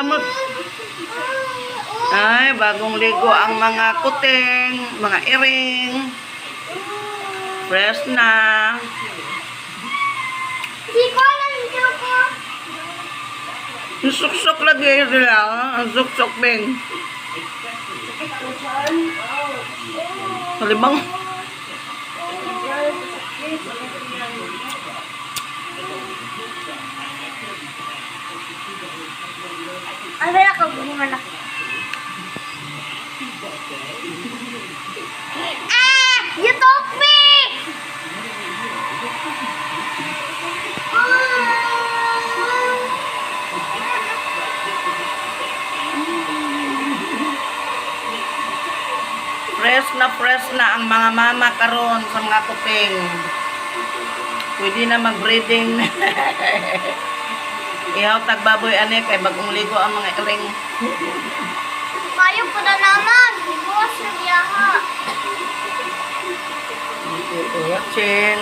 kamot. Ay, bagong ligo ang mga kuting, mga iring. Fresh na. Yung suksok lagi sila. Ang suksok, Beng. Kalibang. Ano na ka gumungan na? You took me! Fresh na ang mga mama karon sa mga kuping. Pwede na mag-breeding. Ihaw tagbaboy ane kay bagong ligo ang mga iring. Kayo po na naman. Bukas na biyaha. Watching.